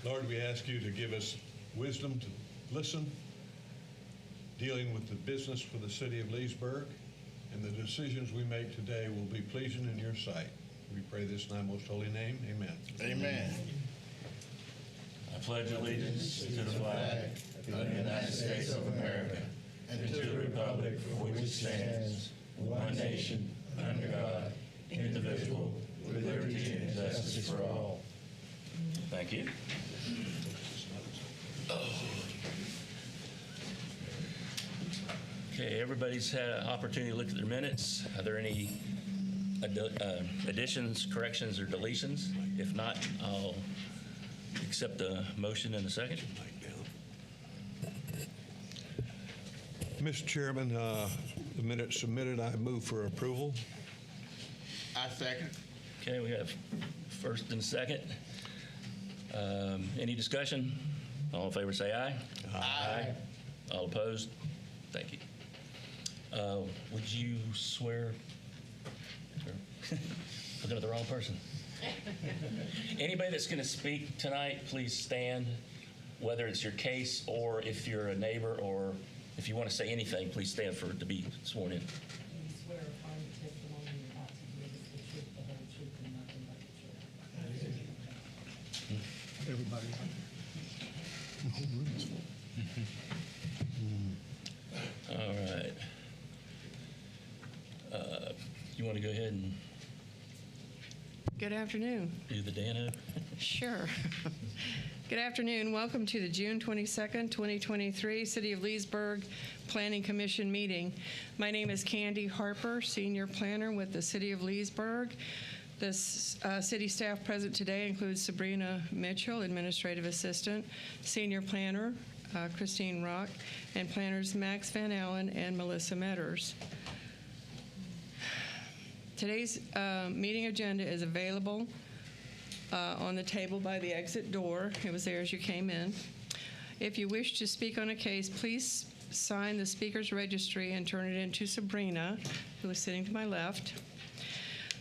Lord, we ask you to give us wisdom to listen, dealing with the business for the city of Leesburg, and the decisions we make today will be pleasing in your sight. We pray this in thy most holy name. Amen. Amen. I pledge allegiance to the flag of the United States of America and to the republic for which it stands, one nation, under God, indivisible, with liberty and justice for all. Thank you. Okay, everybody's had an opportunity to look at their minutes. Are there any additions, corrections, or deletions? If not, I'll accept the motion in a second. Mr. Chairman, the minutes submitted, I move for approval. I second. Okay, we have first and second. Any discussion? All in favor say aye. Aye. All opposed? Thank you. Would you swear? Looking at the wrong person. Anybody that's going to speak tonight, please stand, whether it's your case or if you're a neighbor or if you want to say anything, please stand to be sworn in. You swear upon the testimony you're about to give us the truth, the whole truth, and nothing but the truth. Everybody. All right. You want to go ahead and Good afternoon. do the Dano? Sure. Good afternoon. Welcome to the June 22nd, 2023 City of Leesburg Planning Commission meeting. My name is Candy Harper, Senior Planner with the City of Leesburg. The city staff present today includes Sabrina Mitchell, Administrative Assistant, Senior Planner Christine Rock, and planners Max Van Allen and Melissa Metters. Today's meeting agenda is available on the table by the exit door. It was there as you came in. If you wish to speak on a case, please sign the speaker's registry and turn it in to Sabrina, who is sitting to my left.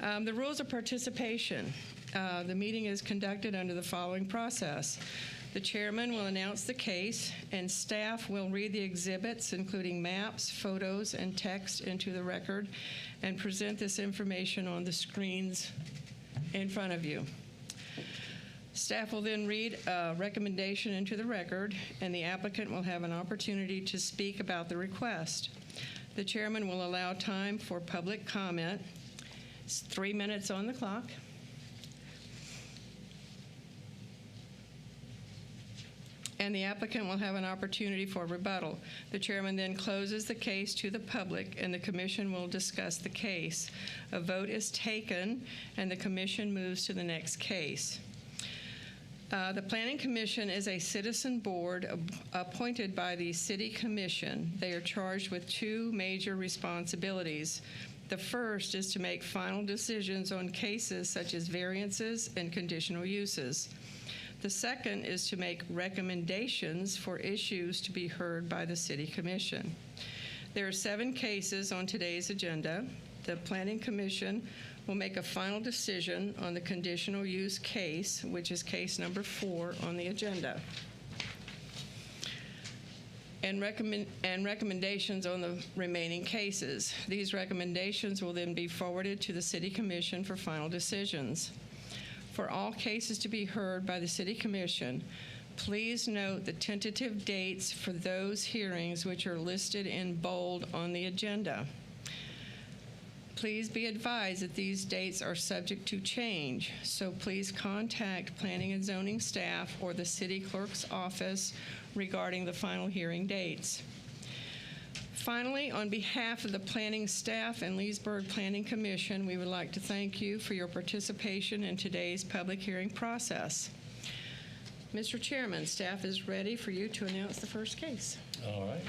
The rules of participation. The meeting is conducted under the following process. The chairman will announce the case, and staff will read the exhibits, including maps, photos, and text, into the record and present this information on the screens in front of you. Staff will then read a recommendation into the record, and the applicant will have an opportunity to speak about the request. The chairman will allow time for public comment. It's 3 minutes on the clock. And the applicant will have an opportunity for rebuttal. The chairman then closes the case to the public, and the commission will discuss the case. A vote is taken, and the commission moves to the next case. The Planning Commission is a citizen board appointed by the City Commission. They are charged with two major responsibilities. The first is to make final decisions on cases such as variances and conditional uses. The second is to make recommendations for issues to be heard by the City Commission. There are 7 cases on today's agenda. The Planning Commission will make a final decision on the conditional use case, which is case number 4 on the agenda, and recommendations on the remaining cases. These recommendations will then be forwarded to the City Commission for final decisions. For all cases to be heard by the City Commission, please note the tentative dates for those hearings which are listed in bold on the agenda. Please be advised that these dates are subject to change, so please contact Planning and Zoning staff or the City Clerk's office regarding the final hearing dates. Finally, on behalf of the planning staff and Leesburg Planning Commission, we would like to thank you for your participation in today's public hearing process. Mr. Chairman, staff is ready for you to announce the first case. All right.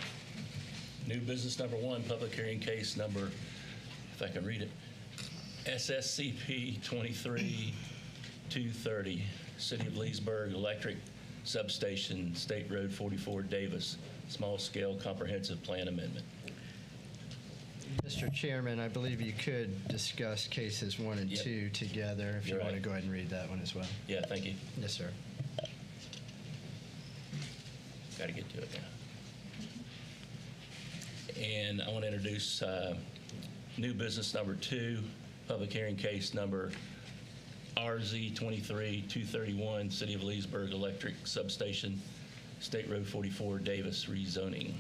New business number 1, public hearing case number, if I can read it, SSCP 23-230, City of Leesburg Electric Substation, State Road 44, Davis, small-scale comprehensive plan amendment. Mr. Chairman, I believe you could discuss cases 1 and 2 together if you want to go ahead and read that one as well. Yeah, thank you. Yes, sir. Got to get to it now. And I want to introduce new business number 2, public hearing case number RZ 23-231, City of Leesburg Electric Substation, State Road 44, Davis rezoning.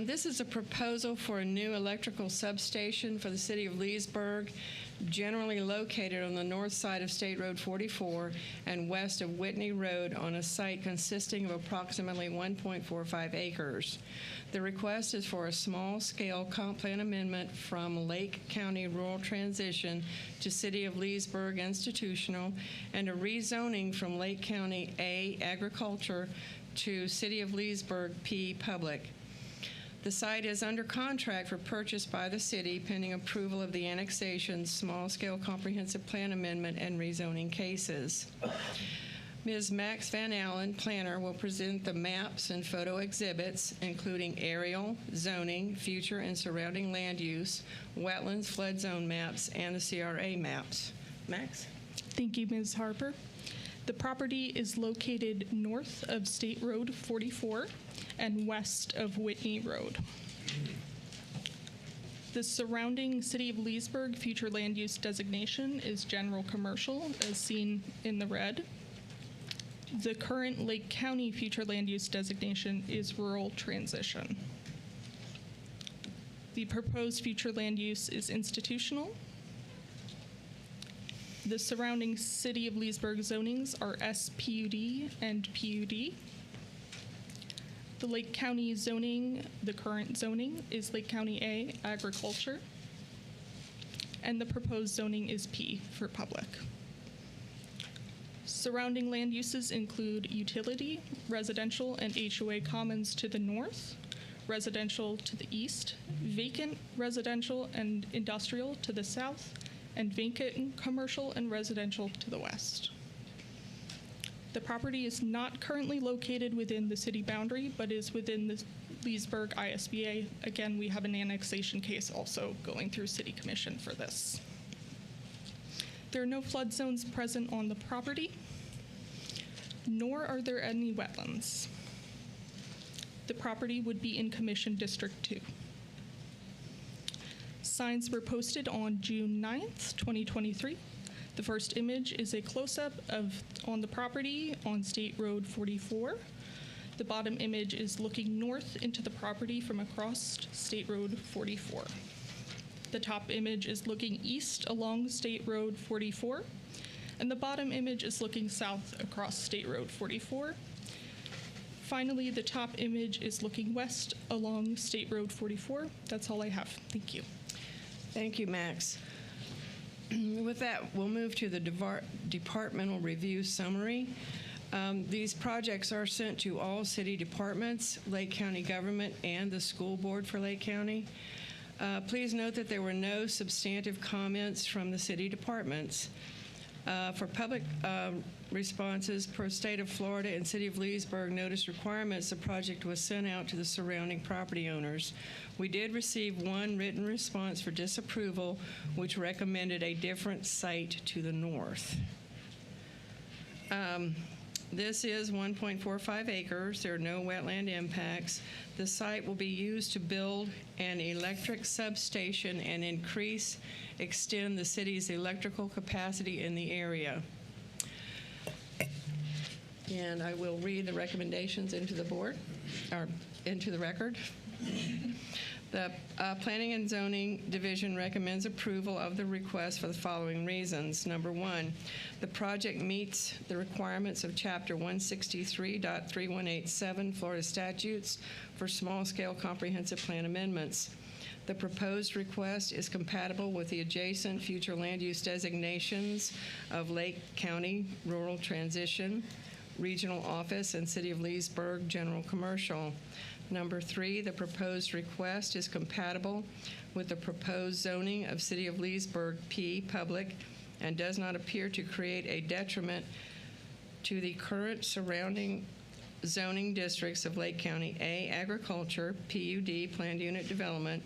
This is a proposal for a new electrical substation for the City of Leesburg, generally located on the north side of State Road 44 and west of Whitney Road on a site consisting of approximately 1.45 acres. The request is for a small-scale comp plan amendment from Lake County Rural Transition to City of Leesburg Institutional and a rezoning from Lake County A Agriculture to City of Leesburg P Public. The site is under contract for purchase by the city pending approval of the annexation, small-scale comprehensive plan amendment, and rezoning cases. Ms. Max Van Allen, planner, will present the maps and photo exhibits, including aerial, zoning, future and surrounding land use, wetlands, flood zone maps, and the CRA maps. Max? Thank you, Ms. Harper. The property is located north of State Road 44 and west of Whitney Road. The surrounding City of Leesburg future land use designation is general commercial, as seen in the red. The current Lake County future land use designation is rural transition. The proposed future land use is institutional. The surrounding City of Leesburg zonings are SPUD and PUD. The Lake County zoning, the current zoning, is Lake County A, agriculture. And the proposed zoning is P for public. Surrounding land uses include utility, residential, and HOA commons to the north, residential to the east, vacant residential and industrial to the south, and vacant commercial and residential to the west. The property is not currently located within the city boundary, but is within the Leesburg ISBA. Again, we have an annexation case also going through City Commission for this. There are no flood zones present on the property, nor are there any wetlands. The property would be in Commission District 2. Signs were posted on June 9th, 2023. The first image is a close-up on the property on State Road 44. The bottom image is looking north into the property from across State Road 44. The top image is looking east along State Road 44, and the bottom image is looking south across State Road 44. Finally, the top image is looking west along State Road 44. That's all I have. Thank you. Thank you, Max. With that, we'll move to the departmental review summary. These projects are sent to all city departments, Lake County government, and the school board for Lake County. Please note that there were no substantive comments from the city departments. For public responses per state of Florida and City of Leesburg notice requirements, the project was sent out to the surrounding property owners. We did receive one written response for disapproval, which recommended a different site to the north. This is 1.45 acres. There are no wetland impacts. The site will be used to build an electric substation and extend the city's electrical capacity in the area. And I will read the recommendations into the board, or into the record. The Planning and Zoning Division recommends approval of the request for the following reasons. Number one, the project meets the requirements of Chapter 163.3187 Florida statutes for small-scale comprehensive plan amendments. The proposed request is compatible with the adjacent future land use designations of Lake County Rural Transition, Regional Office, and City of Leesburg General Commercial. Number three, the proposed request is compatible with the proposed zoning of City of Leesburg P Public and does not appear to create a detriment to the current surrounding zoning districts of Lake County A Agriculture, PUD Planned Unit Development,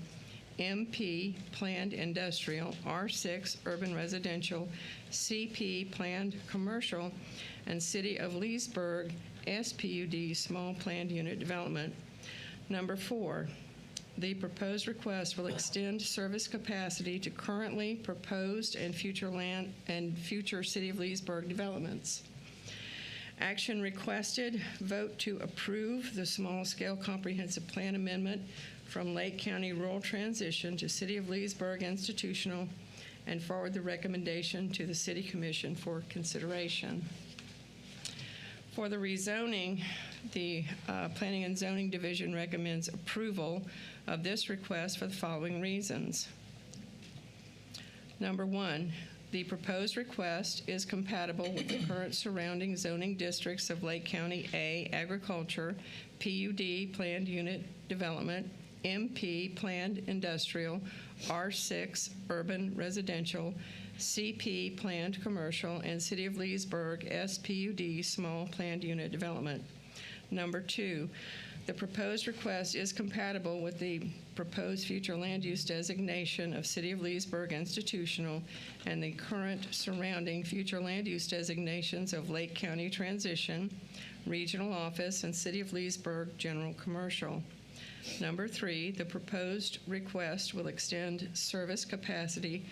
MP Planned Industrial, R6 Urban Residential, CP Planned Commercial, and City of Leesburg, SPUD Small Planned Unit Development. Number 4, the proposed request will extend service capacity to currently proposed and future City of Leesburg developments. Action requested, vote to approve the small-scale comprehensive plan amendment from Lake County Rural Transition to City of Leesburg Institutional and forward the recommendation to the City Commission for consideration. For the rezoning, the Planning and Zoning Division recommends approval of this request for the following reasons. Number 1, the proposed request is compatible with the current surrounding zoning districts of Lake County A, Agriculture, PUD, Planned Unit Development, MP, Planned Industrial, R6, Urban Residential, CP, Planned Commercial, and City of Leesburg, SPUD, Small Planned Unit Development. Number 2, the proposed request is compatible with the proposed future land use designation of City of Leesburg Institutional and the current surrounding future land use designations of Lake County Transition, Regional Office, and City of Leesburg General Commercial. Number 3, the proposed request will extend service capacity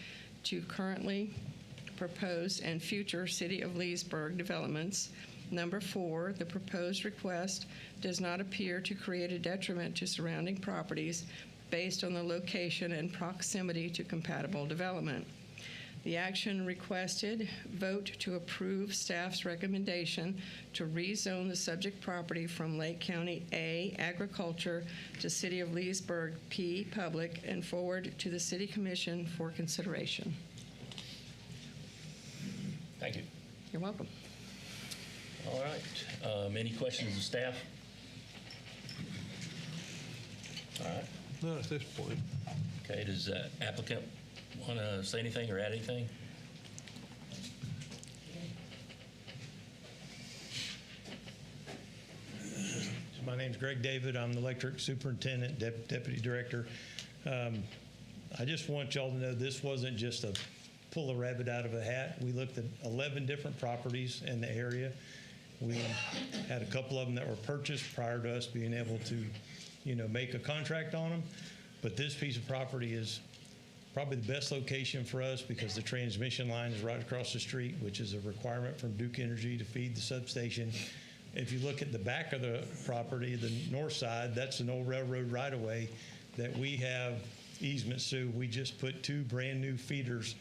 to currently proposed and future City of Leesburg developments. Number 4, the proposed request does not appear to create a detriment to surrounding properties based on the location and proximity to compatible development. The action requested, vote to approve staff's recommendation to rezone the subject property from Lake County A, Agriculture, to City of Leesburg P, Public, and forward to the City Commission for consideration. Thank you. You're welcome. All right. Any questions of staff? All right. Not at this point. Okay, does the applicant want to say anything or add anything? My name's Greg David. I'm the electric superintendent, deputy director. I just want y'all to know this wasn't just a pull a rabbit out of a hat. We looked at 11 different properties in the area. We had a couple of them that were purchased prior to us being able to, make a contract on them. But this piece of property is probably the best location for us because the transmission line is right across the street, which is a requirement from Duke Energy to feed the substation. If you look at the back of the property, the north side, that's an old railroad right-of-way that we have easements to. We just put 2 brand new feeders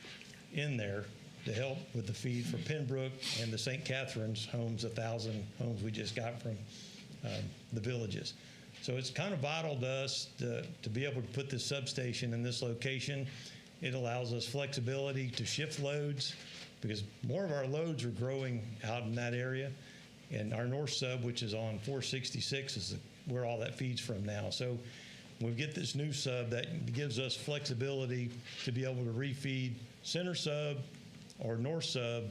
in there to help with the feed for Pembroke and the St. Catherine's homes, 1,000 homes we just got from the villages. So it's kind of vital to us to be able to put this substation in this location. It allows us flexibility to shift loads because more of our loads are growing out in that area. And our north sub, which is on 466, is where all that feeds from now. So when we get this new sub, that gives us flexibility to be able to refeed center sub or north sub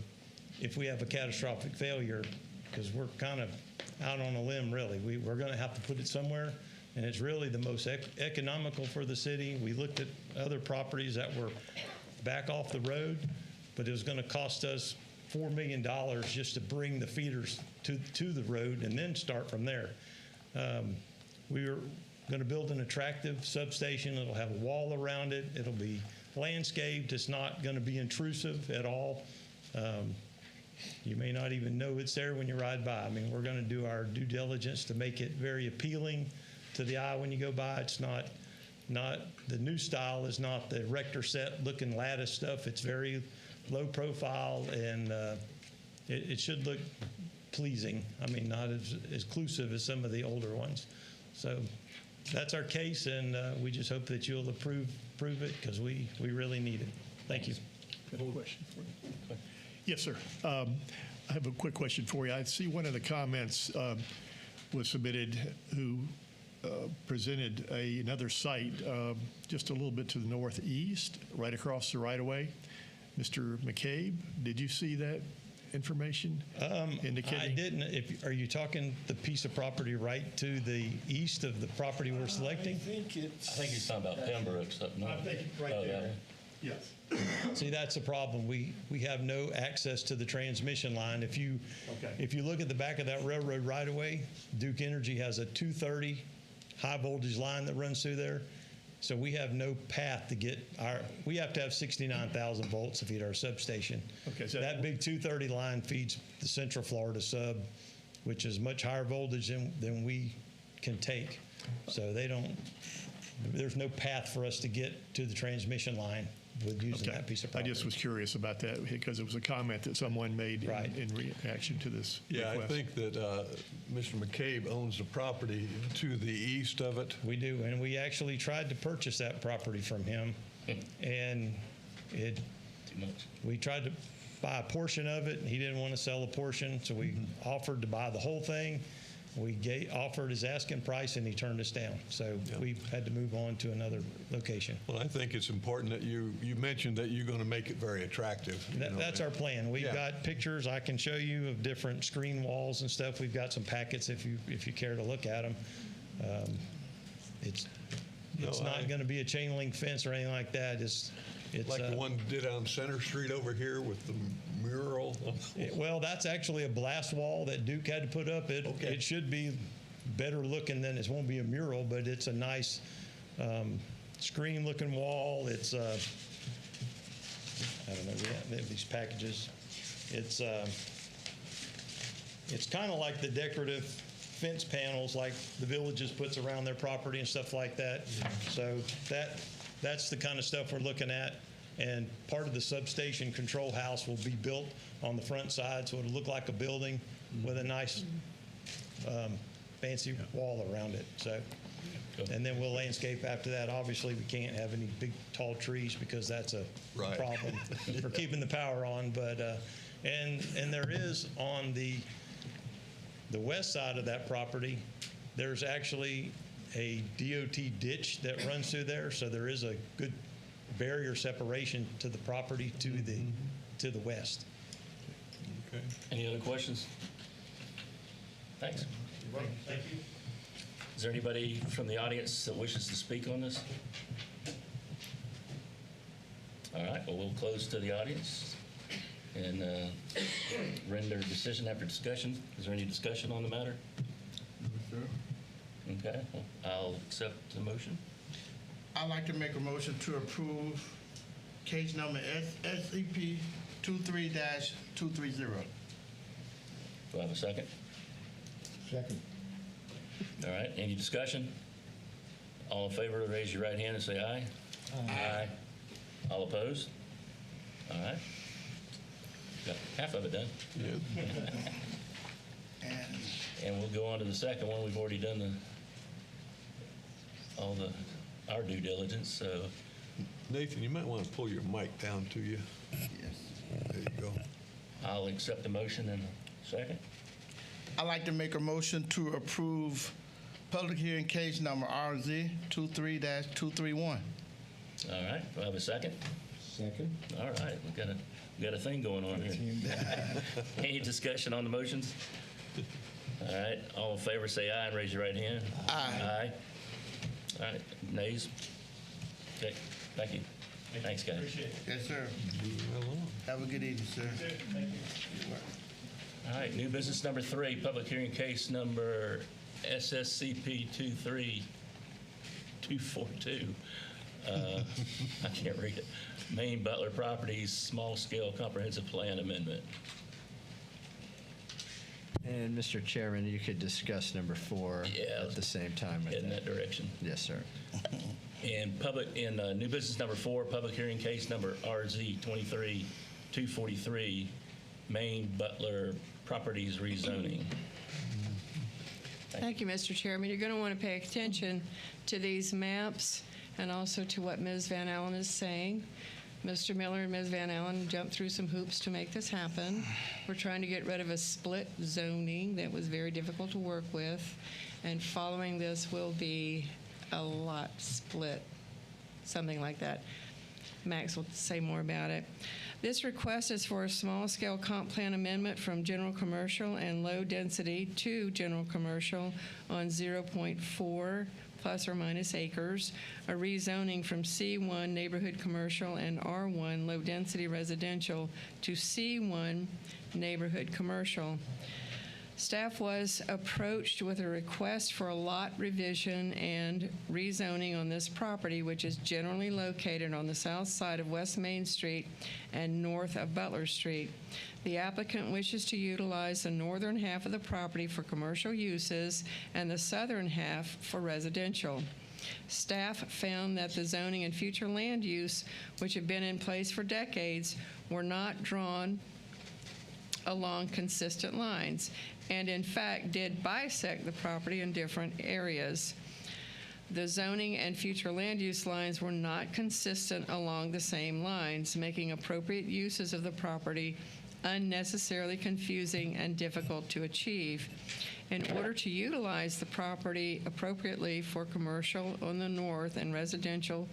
if we have a catastrophic failure, because we're kind of out on a limb, really. We're going to have to put it somewhere, and it's really the most economical for the city. We looked at other properties that were back off the road, but it was going to cost us $4 million just to bring the feeders to the road and then start from there. We were going to build an attractive substation. It'll have a wall around it. It'll be landscaped. It's not going to be intrusive at all. You may not even know it's there when you ride by. I mean, we're going to do our due diligence to make it very appealing to the eye when you go by. It's not the new style is not the rector set looking lattice stuff. It's very low profile, and it should look pleasing. I mean, not as exclusive as some of the older ones. So that's our case, and we just hope that you'll approve it because we really need it. Thank you. I have a question for you. Yes, sir. I have a quick question for you. I see one of the comments was submitted who presented another site just a little bit to the northeast, right across the right-of-way. Mr. McCabe, did you see that information I indicating? didn't. Are you talking the piece of property right to the east of the property we're selecting? I think he's talking about Pembroke, something. Oh, that one. Yes. See, that's the problem. We have no access to the transmission line. If you look at the back of that railroad right away, Duke Energy has a 230 high voltage line that runs through there. So we have no path to get we have to have 69,000 volts to feed our substation. Okay, so that big 230 line feeds the Central Florida sub, which is much higher voltage than we can take. So there's no path for us to get to the transmission line with using that piece of I property. just was curious about that because it was a comment that someone made in reaction to this Yeah, request. I think that Mr. McCabe owns the property to the east of it. We do, and we actually tried to purchase that property from him, and Too much. we tried to buy a portion of it, and he didn't want to sell a portion, so we offered to buy the whole thing. We offered his asking price, and he turned us down. So we had to move on to another location. Well, I think it's important that you mentioned that you're going to make it very attractive. That's our plan. We've Yeah. got pictures I can show you of different screen walls and stuff. We've got some packets if you care to look at them. It's not going to be a chain link fence or anything like that. It's Like the one did on Center Street over here with the mural. well, that's actually a blast wall that Duke had to put up. It should be better looking than it won't be a mural, but it's a nice screen looking wall. It's I don't know. We have these packages. It's kind of like the decorative fence panels like the Villages puts around their property and stuff like that. So that's the kind of stuff we're looking at. And part of the substation control house will be built on the front side, so it'll look like a building with a nice fancy wall around it. So, and then we'll landscape after that. Obviously, we can't have any big tall trees because that's a problem for keeping the power on. But and there is on the west side of that property, there's actually a DOT ditch that runs through there, so there is a good barrier separation to the property to the west. Okay. Any other questions? Thanks. Thank you. Is there anybody from the audience that wishes to speak on this? All right, well, we'll close to the audience and render a decision after discussion. Is there any discussion on the matter? Okay, well, I'll accept the motion. I'd like to make a motion to approve case number SCP 23-230. Do I have a second? Second. All right, any discussion? All in favor, raise your right hand and say aye. Aye. All opposed? All right. Got half of it done. And we'll go on to the second one. We've already done our due diligence, so. Nathan, you might want to pull your mic down to you. Yes. There you go. I'll accept the motion in a second. I'd like to make a motion to approve public hearing case number RZ 23-231. All right, do I have a second? Second. All right, we got a thing going on here. Any discussion on the motions? All right, all in favor say aye and raise your right hand. Aye. Aye. All right, nays? Okay, thank you. Thanks, guys. Appreciate it. Yes, sir. Moving right along. Have a good evening, sir. Thank you. All right, new business number 3, public hearing case number SSCP 23242. I can't read it. Maine Butler Properties Small Scale Comprehensive Plan Amendment. And Mr. Chairman, you could discuss number 4 Yeah, at the same time. Head in that direction. Yes, sir. And new business number 4, public hearing case number RZ 23-243, Maine Butler Properties rezoning. Thank you, Mr. Chairman. You're going to want to pay attention to these maps and also to what Ms. Van Allen is saying. Mr. Miller and Ms. Van Allen jumped through some hoops to make this happen. We're trying to get rid of a split zoning that was very difficult to work with, and following this will be a lot split, something like that. Max will say more about it. This request is for a small-scale comp plan amendment from general commercial and low density to general commercial on 0.4 plus or minus acres, a rezoning from C1 neighborhood commercial and R1 low density residential to C1 neighborhood commercial. Staff was approached with a request for a lot revision and rezoning on this property, which is generally located on the south side of West Main Street and north of Butler Street. The applicant wishes to utilize the northern half of the property for commercial uses and the southern half for residential. Staff found that the zoning and future land use, which have been in place for decades, were not drawn along consistent lines, and in fact did bisect the property in different areas. The zoning and future land use lines were not consistent along the same lines, making appropriate uses of the property unnecessarily confusing and difficult to achieve. In order to utilize the property appropriately for commercial on the north and residential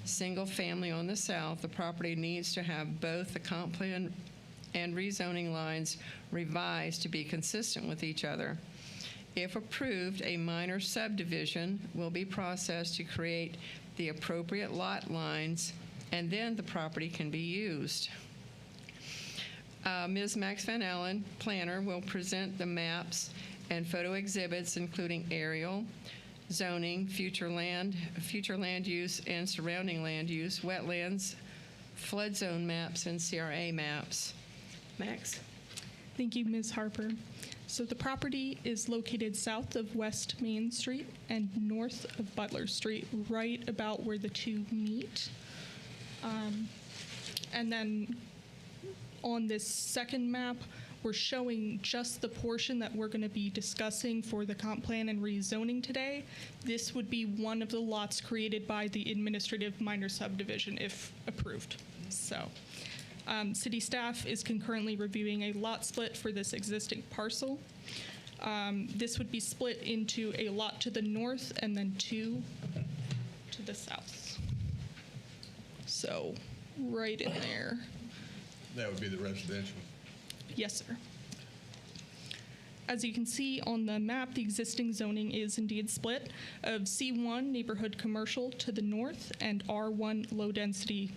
single family on the south, the property needs to have both the comp plan and rezoning lines revised to be consistent with each other. If approved, a minor subdivision will be processed to create the appropriate lot lines, and then the property can be used. Ms. Max Van Allen, planner, will present the maps and photo exhibits, including aerial, zoning, future land use and surrounding land use, wetlands, flood zone maps, and CRA maps. Max? Thank you, Ms. Harper. So the property is located south of West Main Street and north of Butler Street, right about where the two meet. And then on this second map, we're showing just the portion that we're going to be discussing for the comp plan and rezoning today. This would be one of the lots created by the administrative minor subdivision if approved. So. City staff is concurrently reviewing a lot split for this existing parcel. This would be split into a lot to the north and then two to the south. So right in there. That would be the residential. Yes, sir. As you can see on the map, the existing zoning is indeed split of C1 neighborhood commercial to the north and R1 low density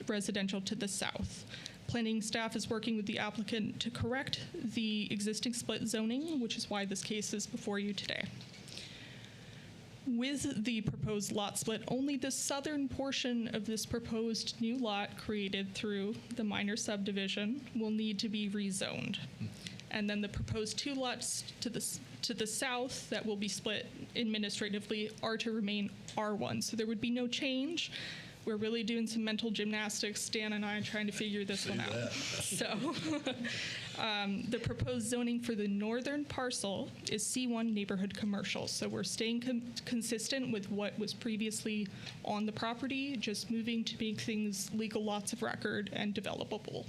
residential to the south. Planning staff is working with the applicant to correct the existing split zoning, which is why this case is before you today. With the proposed lot split, only the southern portion of this proposed new lot created through the minor subdivision will need to be rezoned. And then the proposed two lots to the south that will be split administratively are to remain R1. So there would be no change. We're really doing some mental gymnastics, Dan and I, trying to figure this one out. So the proposed zoning for the northern parcel is C1 neighborhood commercial. So we're staying consistent with what was previously on the property, just moving to make things legal lots of record and developable.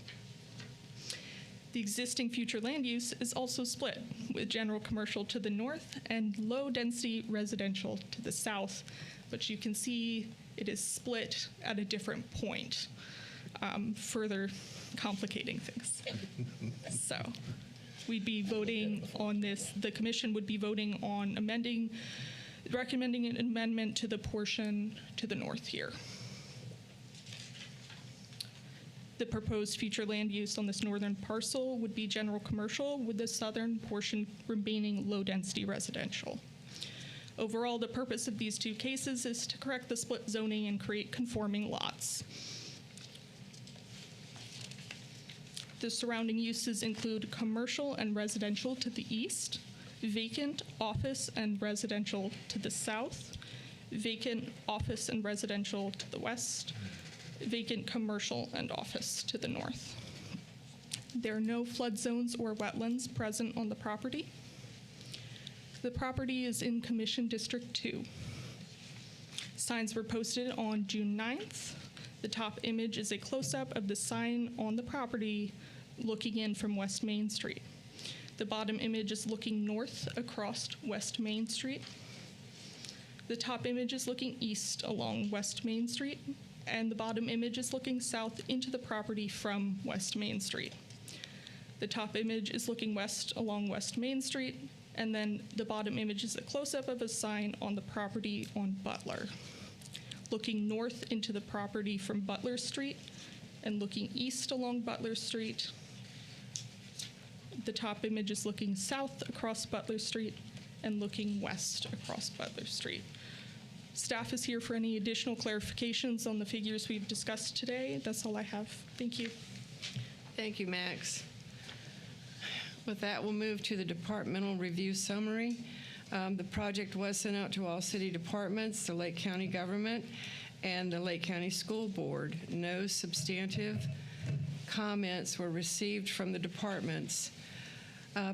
The existing future land use is also split, with general commercial to the north and low density residential to the south. But you can see it is split at a different point, further complicating things. So we'd be voting on this, the commission would be voting on recommending an amendment to the portion to the north here. The proposed future land use on this northern parcel would be general commercial, with the southern portion remaining low density residential. Overall, the purpose of these two cases is to correct the split zoning and create conforming lots. The surrounding uses include commercial and residential to the east, vacant office and residential to the south, vacant office and residential to the west, vacant commercial and office to the north. There are no flood zones or wetlands present on the property. The property is in Commission District 2. Signs were posted on June 9th. The top image is a close-up of the sign on the property looking in from West Main Street. The bottom image is looking north across West Main Street. The top image is looking east along West Main Street, and the bottom image is looking south into the property from West Main Street. The top image is looking west along West Main Street, and then the bottom image is a close-up of a sign on the property on Butler. Looking north into the property from Butler Street and looking east along Butler Street. The top image is looking south across Butler Street and looking west across Butler Street. Staff is here for any additional clarifications on the figures we've discussed today. That's all I have. Thank you. Thank you, Max. With that, we'll move to the departmental review summary. The project was sent out to all city departments, the Lake County government, and the Lake County School Board. No substantive comments were received from the departments.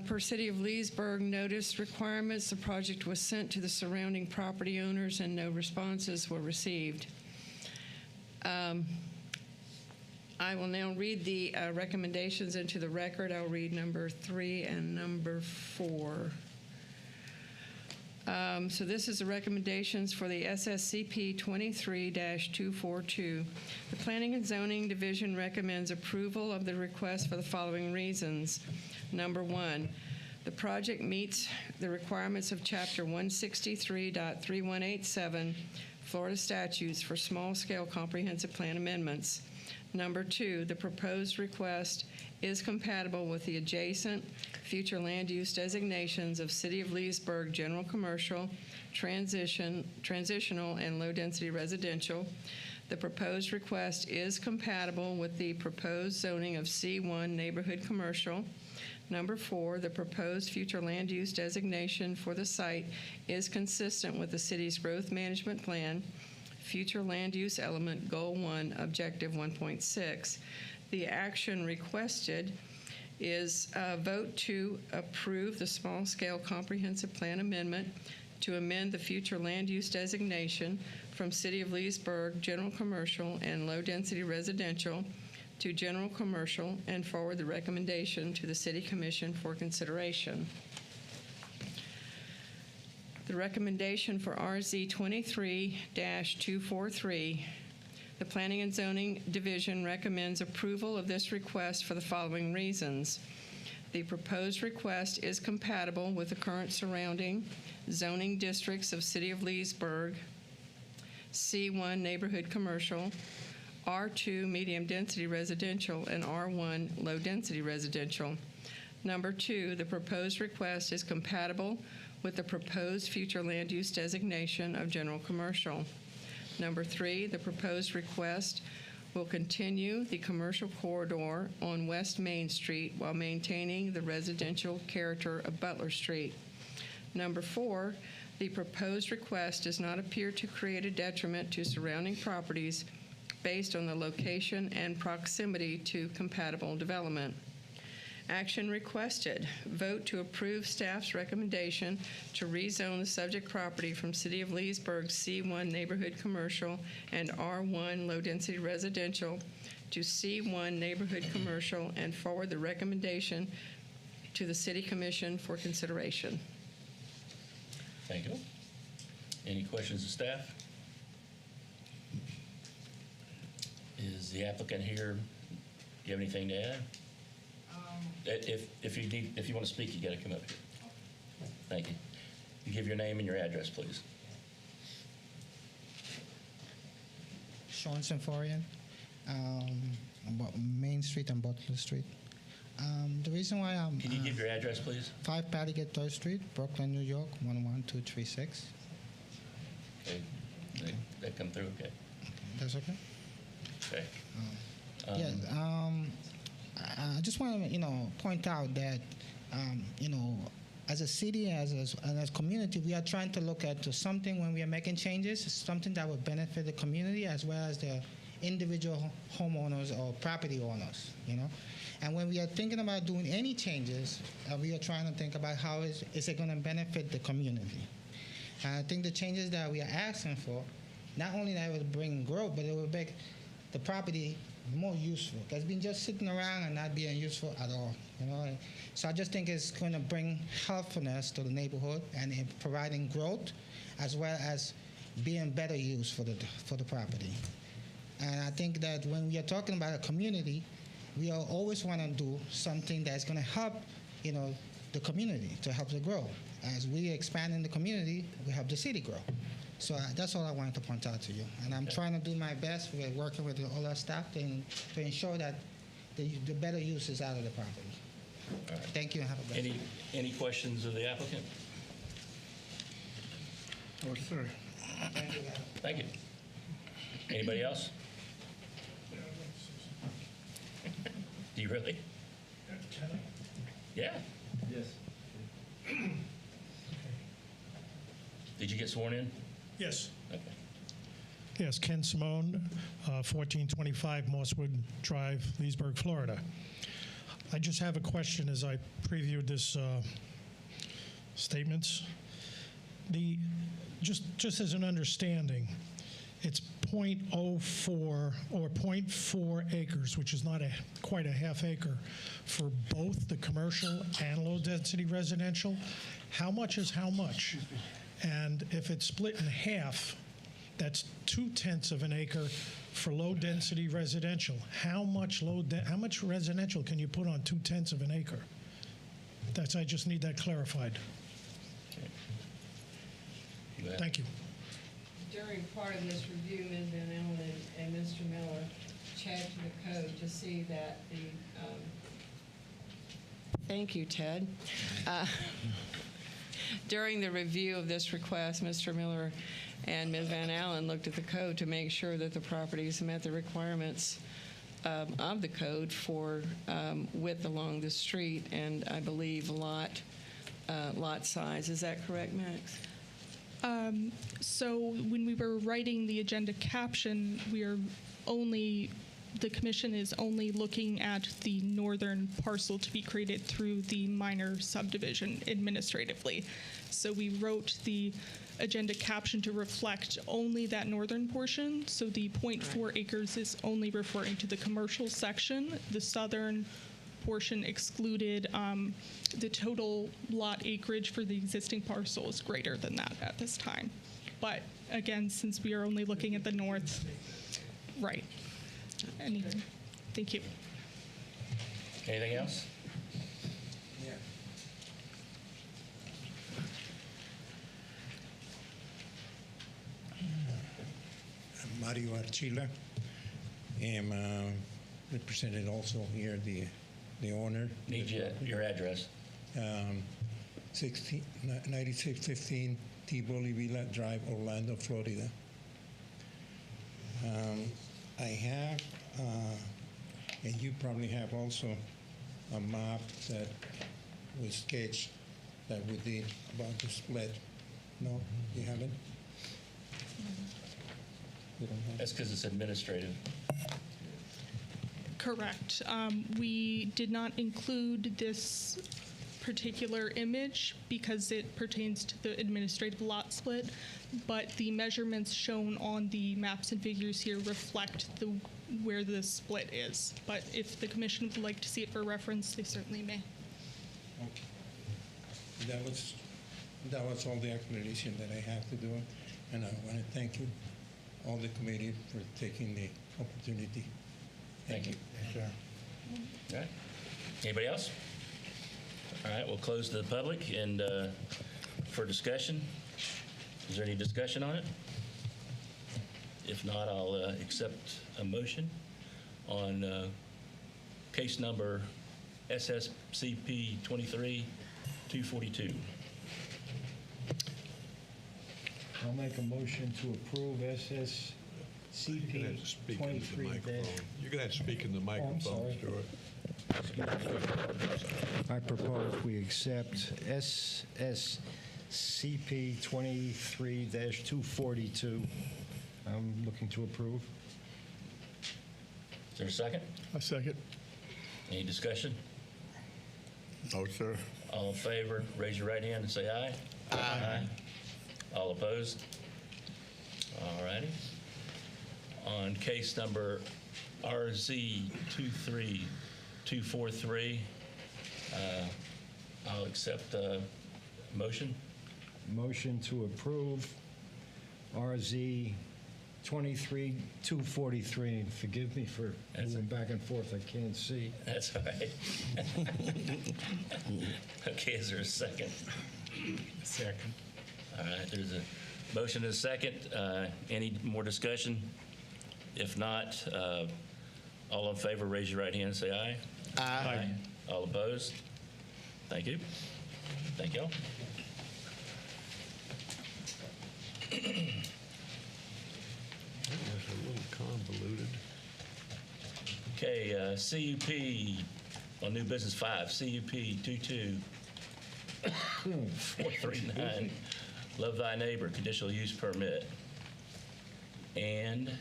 Per City of Leesburg notice requirements, the project was sent to the surrounding property owners and no responses were received. I will now read the recommendations into the record. I'll read number 3 and number 4. So this is the recommendations for the SSCP 23-242. The Planning and Zoning Division recommends approval of the request for the following reasons. Number 1, the project meets the requirements of Chapter 163.3187 Florida statutes for small-scale comprehensive plan amendments. Number 2, the proposed request is compatible with the adjacent future land use designations of City of Leesburg General Commercial, Transitional, and Low-Density Residential. The proposed request is compatible with the proposed zoning of C1 Neighborhood Commercial. Number 4, the proposed future land use designation for the site is consistent with the city's growth management plan, future land use element, Goal 1, Objective 1.6. The action requested is a vote to approve the small-scale comprehensive plan amendment to amend the future land use designation from City of Leesburg General Commercial and Low-Density Residential to General Commercial and forward the recommendation to the City Commission for consideration. The recommendation for RZ 23-243, the Planning and Zoning Division recommends approval of this request for the following reasons. The proposed request is compatible with the current surrounding zoning districts of City of Leesburg, C1 Neighborhood Commercial, R2 Medium Density Residential, and R1 Low Density Residential. Number 2, the proposed request is compatible with the proposed future land use designation of General Commercial. Number 3, the proposed request will continue the commercial corridor on West Main Street while maintaining the residential character of Butler Street. Number 4, the proposed request does not appear to create a detriment to surrounding properties based on the location and proximity to compatible development. Action requested. Vote to approve staff's recommendation to rezone the subject property from City of Leesburg C1 Neighborhood Commercial and R1 Low Density Residential to C1 Neighborhood Commercial and forward the recommendation to the City Commission for consideration. Thank you. Any questions of staff? Is the applicant here? Do you have anything to add? If you want to speak, you got to come up here. Thank you. You give your name and your address, please. Sean Symphorian, Main Street and Butler Street. The reason why I'm... Can you give your address, please? 5 Patigate 3rd Street, Brooklyn, New York, 11236. Okay. That come through, okay. That's okay? Okay. I just want to, point out that, as a city, as a community, we are trying to look at something when we are making changes, something that would benefit the community as well as the individual homeowners or property owners, And when we are thinking about doing any changes, we are trying to think about how is it going to benefit the community. And I think the changes that we are asking for, not only that it will bring growth, but it will make the property more useful. It's been just sitting around and not being useful at all, So I just think it's going to bring helpfulness to the neighborhood and in providing growth as well as being better use for the property. And I think that when we are talking about a community, we always want to do something that's going to help, the community, to help it grow. As we expand in the community, we help the city grow. So that's all I wanted to point out to you. And I'm trying to do my best with working with all our staff to ensure that the better use is out of the property. All right. Thank you and have a blessed day. Any questions of the applicant? Oh, sir. Thank you. Anybody else? Do you really? Yeah. Yes. Did you get sworn in? Yes. Okay. Yes, Ken Simone, 1425 Mosswood Drive, Leesburg, Florida. I just have a question as I previewed this statements. Just as an understanding, it's 0.04 or 0.4 acres, which is not quite a half acre, for both the commercial and low-density residential. How much is how much? And if it's split in half, that's 0.2 of an acre for low-density residential. How much residential can you put on 0.2 of an acre? I just need that clarified. Okay. Thank you. During part of this review, Ms. Van Allen and Mr. Miller checked the code to see that thank you, Ted. During the review of this request, Mr. Miller and Ms. Van Allen looked at the code to make sure that the properties met the requirements of the code for width along the street and I believe lot size. Is that correct, Max? So when we were writing the agenda caption, the commission is only looking at the northern parcel to be created through the minor subdivision administratively. So we wrote the agenda caption to reflect only that northern portion. So the 0.4 acres is only referring to the commercial section. The southern portion excluded. The total lot acreage for the existing parcel is greater than that at this time. But again, since we are only looking at the north, right. Thank you. Anything else? Yeah. I'm Mario Archila. I'm represented also here the owner. Need your address. 9615 T. Bolivilla Drive, Orlando, Florida. I have, and you probably have also, a map that was sketched that we did about the split. No, you haven't? You don't have? That's because it's administrative. Correct. We did not include this particular image because it pertains to the administrative lot split, but the measurements shown on the maps and figures here reflect where the split is. But if the commission would like to see it for reference, they certainly may. Okay. That was all the explanation that I have to do, and I want to thank you, all the committee, for taking the opportunity. Thank you. Sure. All right. Anybody else? All right, we'll close to the public and for discussion. Is there any discussion on it? If not, I'll accept a motion on case number SSCP 23-242. I'll make a motion to approve You're gonna have to speak into the microphone. You're going to have to speak in the microphone, sorry. Stuart. I propose we accept SSCP 23-242. I'm looking to approve. Is there a second? I second. Any discussion? No, sir. All in favor, raise your right hand and say aye. Aye. All opposed? All righty. On case number RZ 23243, I'll accept a motion. Motion to approve RZ 23-243, and forgive me for moving back and forth, I can't see. That's all right. Okay, is there a second? Second. All right, there's a motion and a second. Any more discussion? If not, all in favor, raise your right hand and say aye. Aye. All opposed? Thank you. Thank y'all. That was a little convoluted. Okay, CUP on new business 5, CUP 22439, Love Thy Neighbor, conditional use permit. And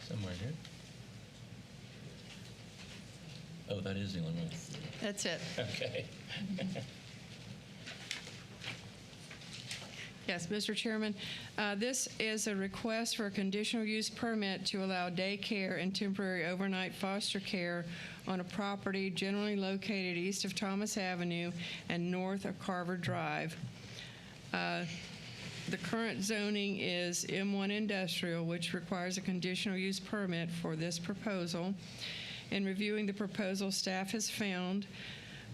somewhere here. Oh, that is the only one. That's it. Okay. Yes, Mr. Chairman, this is a request for a conditional use permit to allow daycare and temporary overnight foster care on a property generally located east of Thomas Avenue and north of Carver Drive. The current zoning is M1 industrial, which requires a conditional use permit for this proposal. In reviewing the proposal, staff has found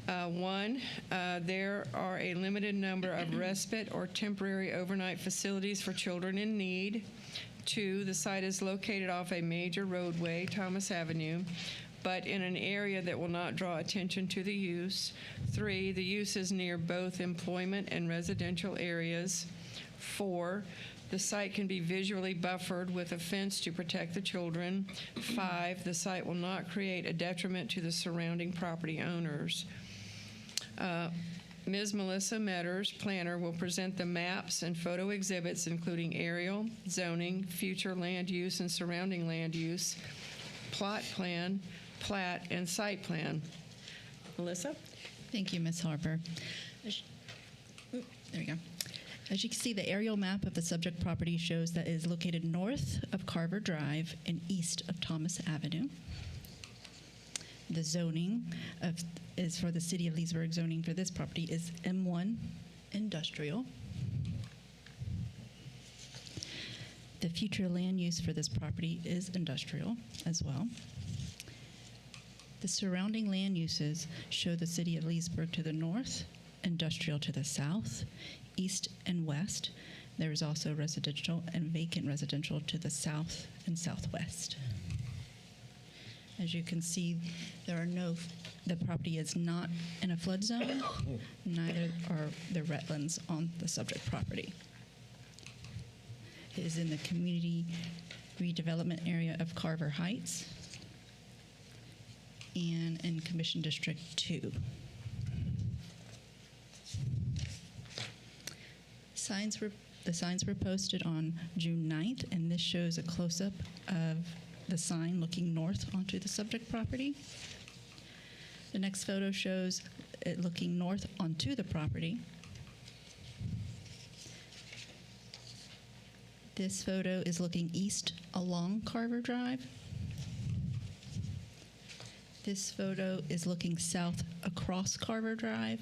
one, there are a limited number of respite or temporary overnight facilities for children in need. 2, the site is located off a major roadway, Thomas Avenue, but in an area that will not draw attention to the use. 3, the use is near both employment and residential areas. 4, the site can be visually buffered with a fence to protect the children. 5, the site will not create a detriment to the surrounding property owners. Ms. Melissa Metters, planner, will present the maps and photo exhibits, including aerial, zoning, future land use and surrounding land use, plot plan, plat, and site plan. Melissa? Thank you, Ms. Harper. There we go. As you can see, the aerial map of the subject property shows that it is located north of Carver Drive and east of Thomas Avenue. The zoning is for the City of Leesburg. Zoning for this property is M1 industrial. The future land use for this property is industrial as well. The surrounding land uses show the City of Leesburg to the north, industrial to the south, east and west. There is also residential and vacant residential to the south and southwest. As you can see, the property is not in a flood zone, neither are the wetlands on the subject property. It is in the community redevelopment area of Carver Heights and in Commission District 2. The signs were posted on June 9th, and this shows a close-up of the sign looking north onto the subject property. The next photo shows it looking north onto the property. This photo is looking east along Carver Drive. This photo is looking south across Carver Drive.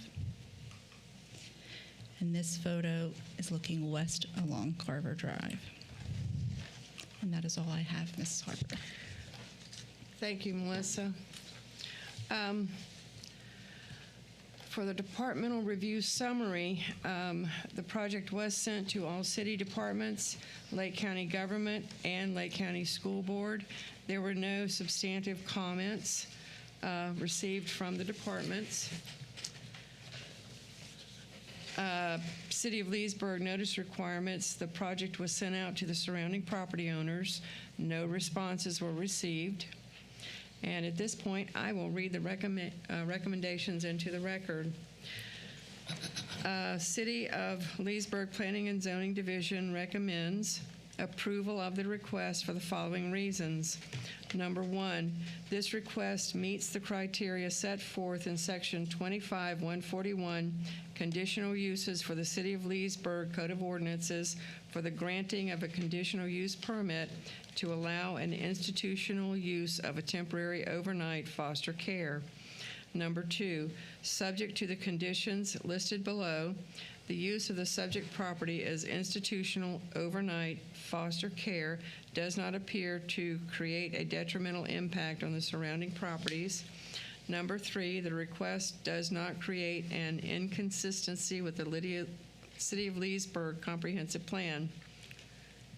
And this photo is looking west along Carver Drive. And that is all I have, Ms. Harper. Thank you, Melissa. For the departmental review summary, the project was sent to all city departments, Lake County government, and Lake County School Board. There were no substantive comments received from the departments. City of Leesburg notice requirements. The project was sent out to the surrounding property owners. No responses were received. And at this point, I will read the recommendations into the record. City of Leesburg Planning and Zoning Division recommends approval of the request for the following reasons. Number 1, this request meets the criteria set forth in Section 25-141, Conditional Uses for the City of Leesburg Code of Ordinances for the granting of a conditional use permit to allow an institutional use of a temporary overnight foster care. Number 2, subject to the conditions listed below, the use of the subject property as institutional overnight foster care does not appear to create a detrimental impact on the surrounding properties. Number 3, the request does not create an inconsistency with the City of Leesburg Comprehensive Plan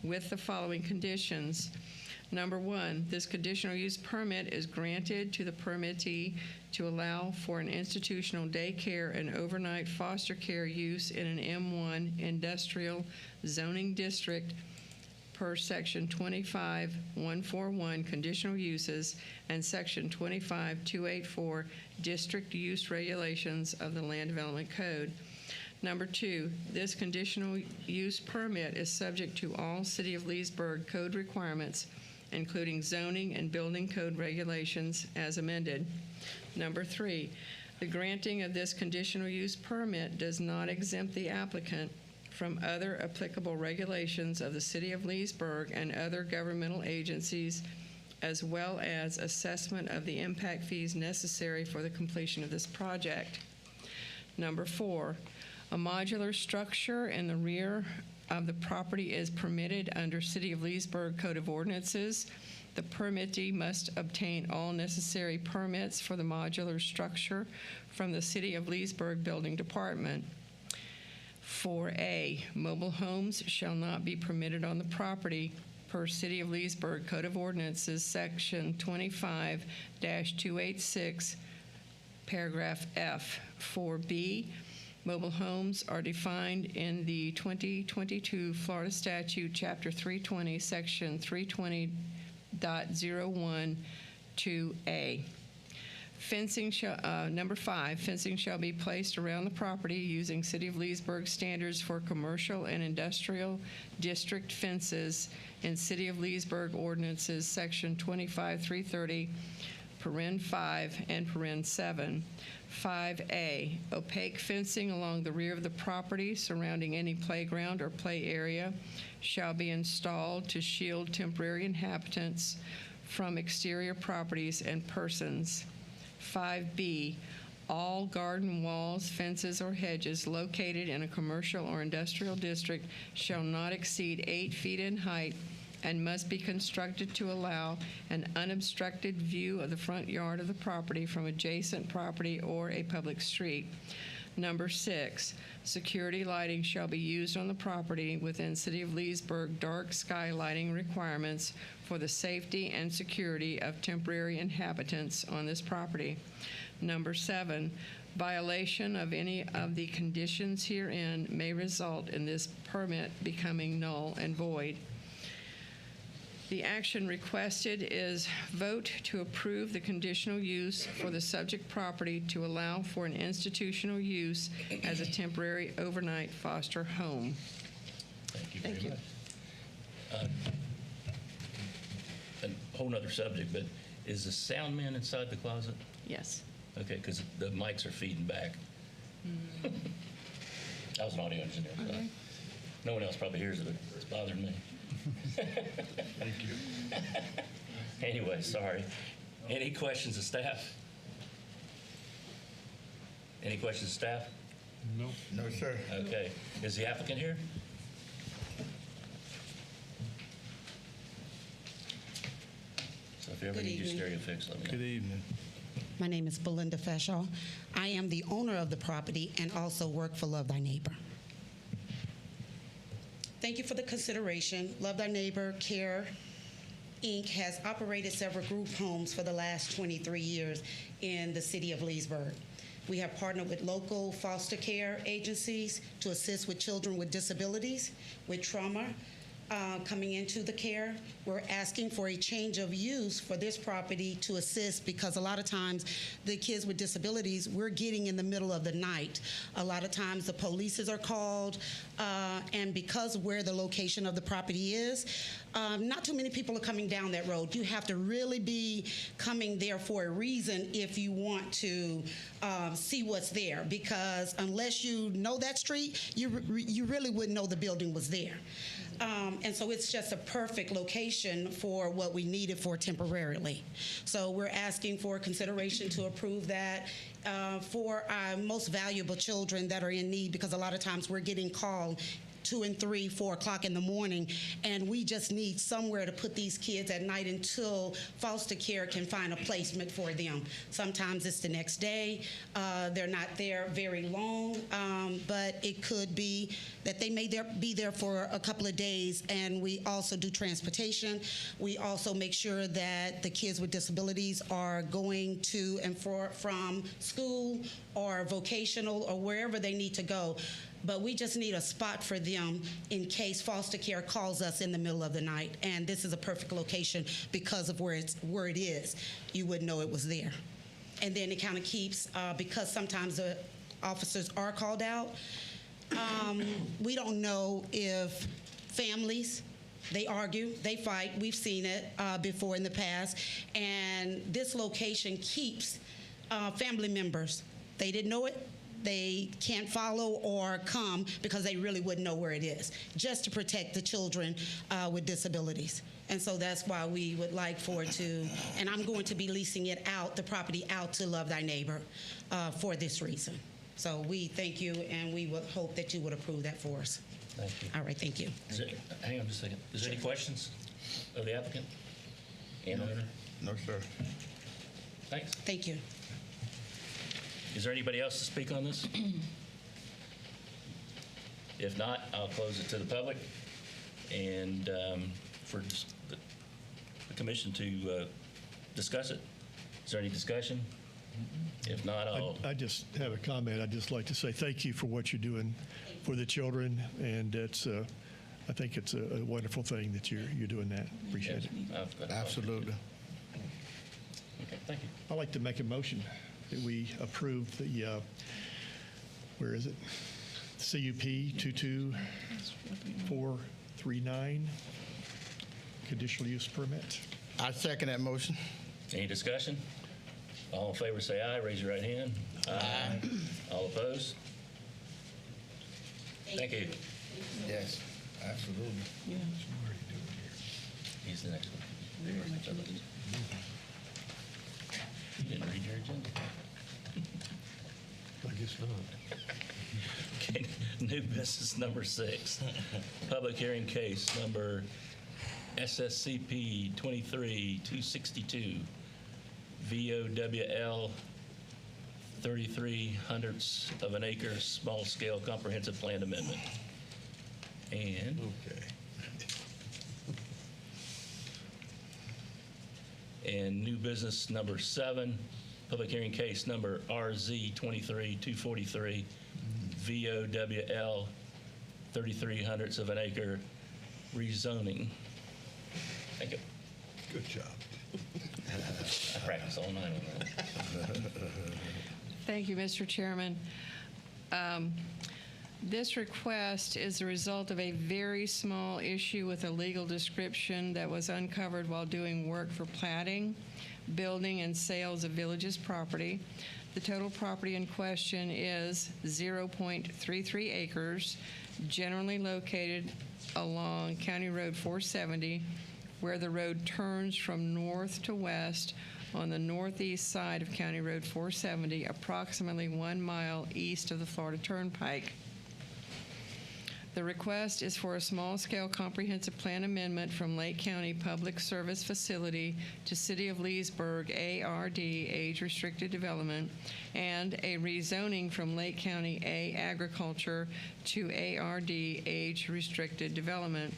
with the following conditions. Number 1, this conditional use permit is granted to the permittee to allow for an institutional daycare and overnight foster care use in an M1 industrial zoning district per Section 25141 conditional uses and Section 25284 district use regulations of the Land Development Code. Number 2, this conditional use permit is subject to all City of Leesburg code requirements, including zoning and building code regulations as amended. Number 3, the granting of this conditional use permit does not exempt the applicant from other applicable regulations of the City of Leesburg and other governmental agencies, as well as assessment of the impact fees necessary for the completion of this project. Number 4, a modular structure in the rear of the property is permitted under City of Leesburg Code of Ordinances. The permittee must obtain all necessary permits for the modular structure from the City of Leesburg Building Department. 4A, mobile homes shall not be permitted on the property per City of Leesburg Code of Ordinances, Section 25-286, paragraph F. 4B, mobile homes are defined in the 2022 Florida Statute, Chapter 320, Section 320.012A. Fencing number 5, fencing shall be placed around the property using City of Leesburg standards for commercial and industrial district fences in City of Leesburg ordinances, Section 25330, paren 5 and paren 7. 5A, opaque fencing along the rear of the property surrounding any playground or play area shall be installed to shield temporary inhabitants from exterior properties and persons. 5B, all garden walls, fences, or hedges located in a commercial or industrial district shall not exceed 8 feet in height and must be constructed to allow an unobstructed view of the front yard of the property from adjacent property or a public street. Number 6, security lighting shall be used on the property within City of Leesburg dark sky lighting requirements for the safety and security of temporary inhabitants on this property. Number 7, violation of any of the conditions herein may result in this permit becoming null and void. The action requested is vote to approve the conditional use for the subject property to allow for an institutional use as a temporary overnight foster home. Thank you very much. A whole nother subject, but is the sound man inside the closet? Yes. Okay, because the mics are feeding back. I was an audio engineer, so no one else probably hears it, but it's bothering me. Thank you. Anyway, sorry. Any questions of staff? Any questions of staff? No. No, sir. Okay. Is the applicant here? So if you ever Good need your evening. stereo fixed, let me know. Good evening. My name is Belinda Feshaw. I am the owner of the property and also work for Love Thy Neighbor. Thank you for the consideration. Love Thy Neighbor Care, Inc. has operated several group homes for the last 23 years in the City of Leesburg. We have partnered with local foster care agencies to assist with children with disabilities, with trauma, coming into the care. We're asking for a change of use for this property to assist, because a lot of times the kids with disabilities, we're getting in the middle of the night. A lot of times the police are called, and because of where the location of the property is, not too many people are coming down that road. You have to really be coming there for a reason if you want to see what's there, because unless you know that street, you really wouldn't know the building was there. And so it's just a perfect location for what we needed for temporarily. So we're asking for consideration to approve that for our most valuable children that are in need, because a lot of times we're getting called 2 and 3, 4 o'clock in the morning, and we just need somewhere to put these kids at night until foster care can find a placement for them. Sometimes it's the next day. They're not there very long, but it could be that they may be there for a couple of days, and we also do transportation. We also make sure that the kids with disabilities are going to and from school or vocational or wherever they need to go. But we just need a spot for them in case foster care calls us in the middle of the night. And this is a perfect location because of where it is. You wouldn't know it was there. And then it kind of keeps, because sometimes the officers are called out, we don't know if families, they argue, they fight. We've seen it before in the past. And this location keeps family members. They didn't know it. They can't follow or come because they really wouldn't know where it is, just to protect the children with disabilities. And so that's why we would like for it to, and I'm going to be leasing it out, the property out to Love Thy Neighbor for this reason. So we thank you, and we would hope that you would approve that for us. Thank you. All right, thank you. Hang on just a second. Is there any questions of the applicant and owner? No, sir. Thanks. Thank you. Is there anybody else to speak on this? If not, I'll close it to the public and for the commission to discuss it. Is there any discussion? If not, I just have a comment. I'd just like to say thank you for what you're doing for the children, and it's I think it's a wonderful thing that you're doing that. Appreciate it. Absolutely. Okay, thank you. I'd like to make a motion that we approve the, where is it? CUP 22439, conditional use permit. I second that motion. Any discussion? All in favor say aye. Raise your right hand. Aye. All opposed? Thank you. Yes, absolutely. Yeah. He's the next one. You didn't read your agenda. I guess not. Okay, new business number 6. Public hearing case number SSCP 23-262, VOWL 33/100ths of an acre small scale comprehensive plan amendment. And Okay. And new business number 7, public hearing case number RZ 23-243, VOWL 33/100ths of an acre rezoning. Thank you. Good job. I practiced all night on that. Thank you, Mr. Chairman. This request is the result of a very small issue with a legal description that was uncovered while doing work for platting, building, and sales of Village's property. The total property in question is 0.33 acres, generally located along County Road 470, where the road turns from north to west on the northeast side of County Road 470, approximately 1 mile east of the Florida Turnpike. The request is for a small-scale comprehensive plan amendment from Lake County Public Service Facility to City of Leesburg ARD Age-Restricted Development, and a rezoning from Lake County A Agriculture to ARD Age-Restricted Development.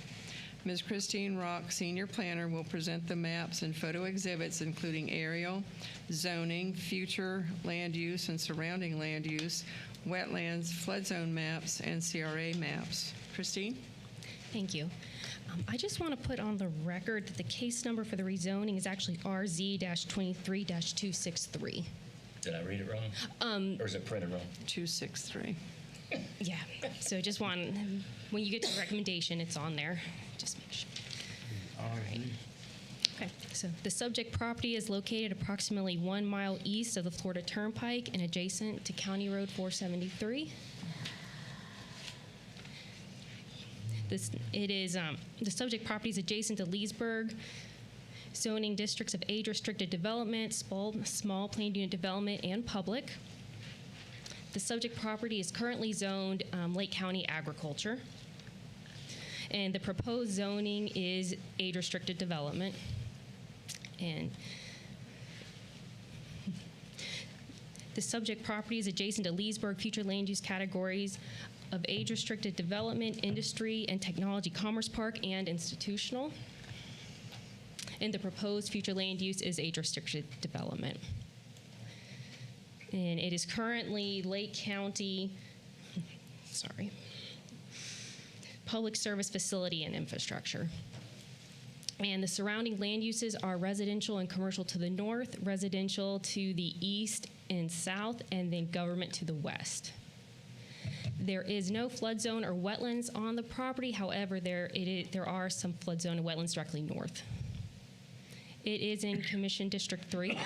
Ms. Christine Rock, Senior Planner, will present the maps and photo exhibits, including aerial, zoning, future land use and surrounding land use, wetlands, flood zone maps, and CRA maps. Christine? Thank you. I just want to put on the record that the case number for the rezoning is actually RZ-23-263. Did I read it wrong? Or is it printed wrong? 263. Yeah. So just want, when you get to the recommendation, it's on there. Just make sure. All right. Okay. So the subject property is located approximately 1 mile east of the Florida Turnpike and adjacent to County Road 473. The subject property is adjacent to Leesburg zoning districts of age-restricted development, small planned unit development, and public. The subject property is currently zoned Lake County agriculture, and the proposed zoning is age-restricted development. And the subject property is adjacent to Leesburg future land use categories of age-restricted development, industry and technology commerce park, and institutional. And the proposed future land use is age-restricted development. And it is currently Lake County, public service facility and infrastructure. And the surrounding land uses are residential and commercial to the north, residential to the east and south, and then government to the west. There is no flood zone or wetlands on the property. However, there are some flood zone and wetlands directly north. It is in Commission District 3.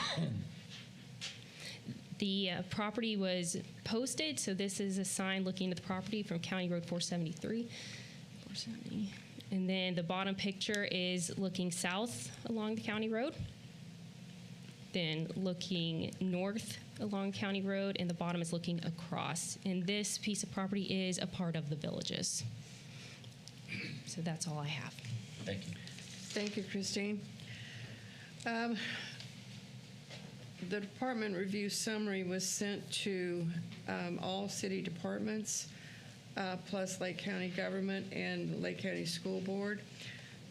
The property was posted, so this is a sign looking at the property from County Road 473. And then the bottom picture is looking south along the county road, then looking north along County Road, and the bottom is looking across. And this piece of property is a part of the villages. So that's all I have. Thank you. Thank you, Christine. The department review summary was sent to all city departments, plus Lake County government and Lake County School Board.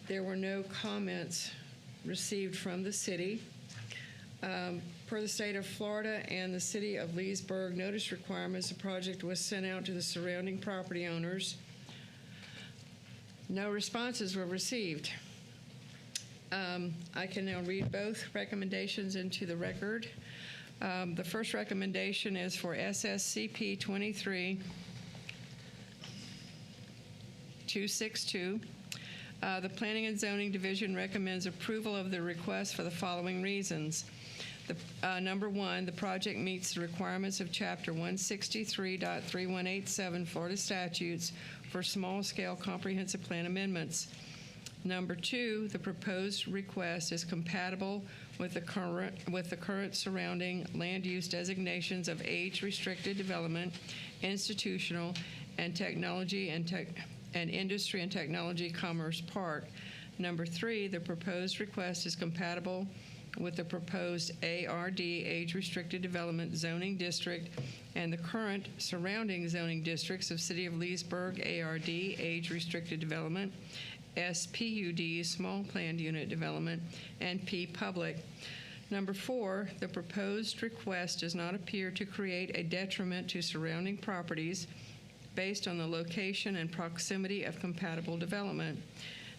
There were no comments received from the city. Per the state of Florida and the city of Leesburg notice requirements, the project was sent out to the surrounding property owners. No responses were received. I can now read both recommendations into the record. The first recommendation is for SSCP 23262. The Planning and Zoning Division recommends approval of the request for the following reasons. Number one, the project meets the requirements of Chapter 163.3187 Florida statutes for small-scale comprehensive plan amendments. Number two, the proposed request is compatible with the current surrounding land use designations of age-restricted development, institutional, and technology and industry and technology commerce park. Number three, the proposed request is compatible with the proposed ARD, age-restricted development zoning district, and the current surrounding zoning districts of City of Leesburg, ARD, age-restricted development, SPUD, small planned unit development, and P public. Number four, the proposed request does not appear to create a detriment to surrounding properties based on the location and proximity of compatible development.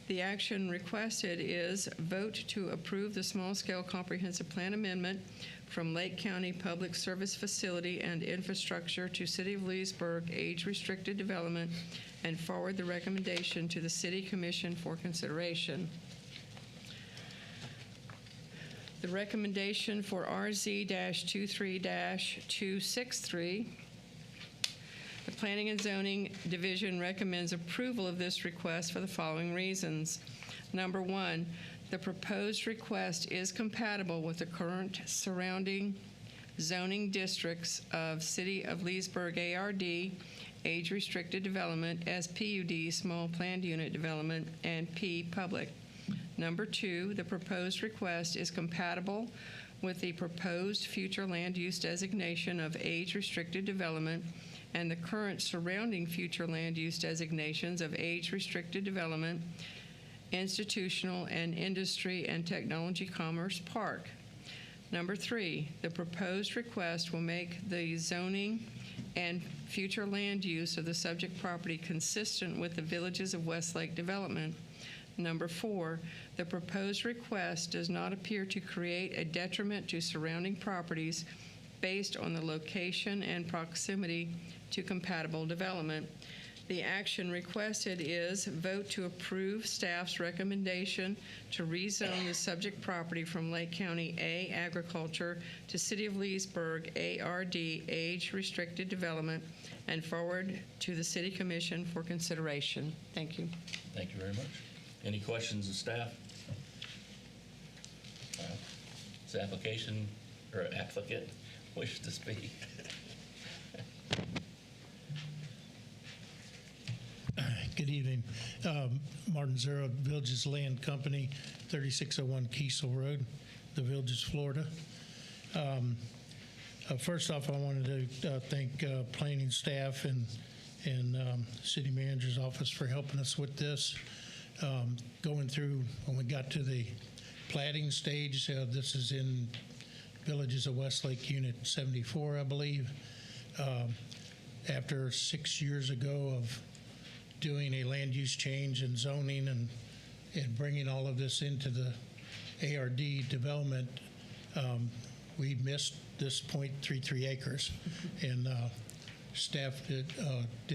The action requested is vote to approve the small-scale comprehensive plan amendment from Lake County Public Service Facility and Infrastructure to City of Leesburg age-restricted development and forward the recommendation to the City Commission for consideration. The recommendation for RZ-23-263. The Planning and Zoning Division recommends approval of this request for the following reasons. Number one, the proposed request is compatible with the current surrounding zoning districts of City of Leesburg ARD, age-restricted development, SPUD, small planned unit development, and P public. Number two, the proposed request is compatible with the proposed future land use designation of age-restricted development and the current surrounding future land use designations of age-restricted development, institutional, and industry and technology commerce park. Number three, the proposed request will make the zoning and future land use of the subject property consistent with the Villages of Westlake development. Number four, the proposed request does not appear to create a detriment to surrounding properties based on the location and proximity to compatible development. The action requested is vote to approve staff's recommendation to rezone the subject property from Lake County A Agriculture to City of Leesburg ARD Age Restricted Development and forward to the City Commission for consideration. Thank you. Thank you very much. Any questions of staff? All right. Does the application or applicant wish to speak? Good evening. Martin Zero, Villages Land Company, 3601 Kiesel Road, the Villages, Florida. First off, I wanted to thank planning staff and city manager's office for helping us with this. Going through, when we got to the platting stage, this is in Villages of Westlake Unit 74, I believe. After 6 years ago of doing a land use change and zoning and bringing all of this into the ARD development, we missed this 0.33 acres. And staff did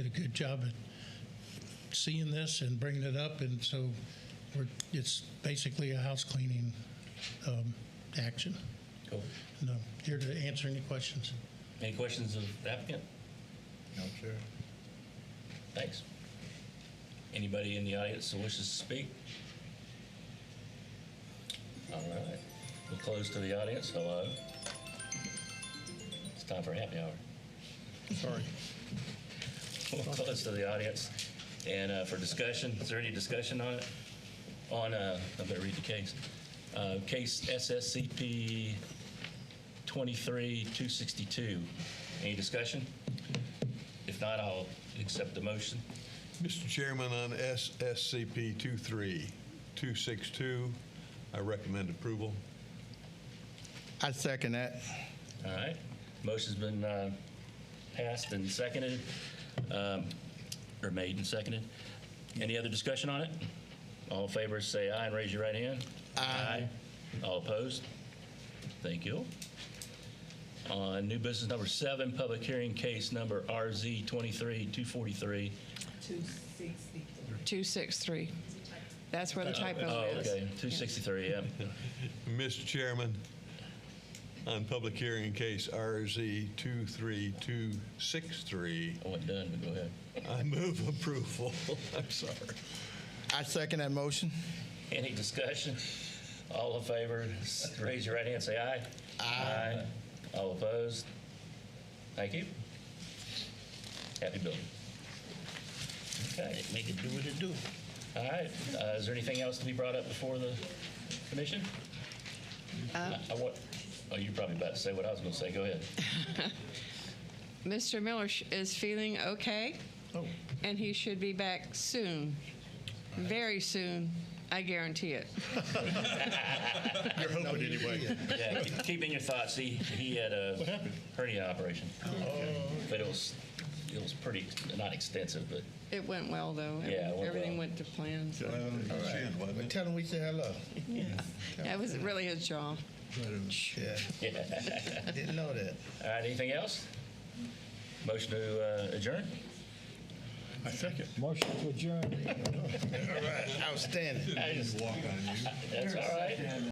a good job at seeing this and bringing it up. And so it's basically a house cleaning action. Cool. And I'm here to answer any questions. Any questions of the applicant? No, sir. Thanks. Anybody in the audience that wishes to speak? All right. We'll close to the audience. Hello. It's time for happy hour. Sorry. We'll close to the audience. And for discussion, is there any discussion on it? I better read the case. Case SSCP 23-262. Any discussion? If not, I'll accept the motion. Mr. Chairman, on SSCP 23262, I recommend approval. I second that. All right. Motion's been passed and seconded, or made and seconded. Any other discussion on it? All in favor say aye and raise your right hand. Aye. All opposed? Thank you. On new business number 7, public hearing case number RZ 23-243. 263. That's where the typo is. Okay, 263, yeah. Mr. Chairman, on public hearing case RZ 23263. I wasn't done, but go ahead. I move approval. I'm sorry. I second that motion. Any discussion? All in favor, raise your right hand, say aye. Aye. All opposed? Thank you. Happy building. Okay. Make it do what it do. All right. Is there anything else to be brought up before the commission? You're probably about to say what I was going to say. Go ahead. Mr. Miller is feeling okay, and he should be back soon, very soon. I guarantee it. You're hoping anyway. Yeah, keep in your thoughts. He had a hernia operation, but it was pretty not extensive, but It went well, though. Yeah, it went Everything well. went to plan. All right. Tell him we say hello. Yeah. That was really his jaw. Yeah. I didn't know that. All right, anything else? Motion to adjourn? I second. Motion to adjourn. All right. Outstanding. That's all right.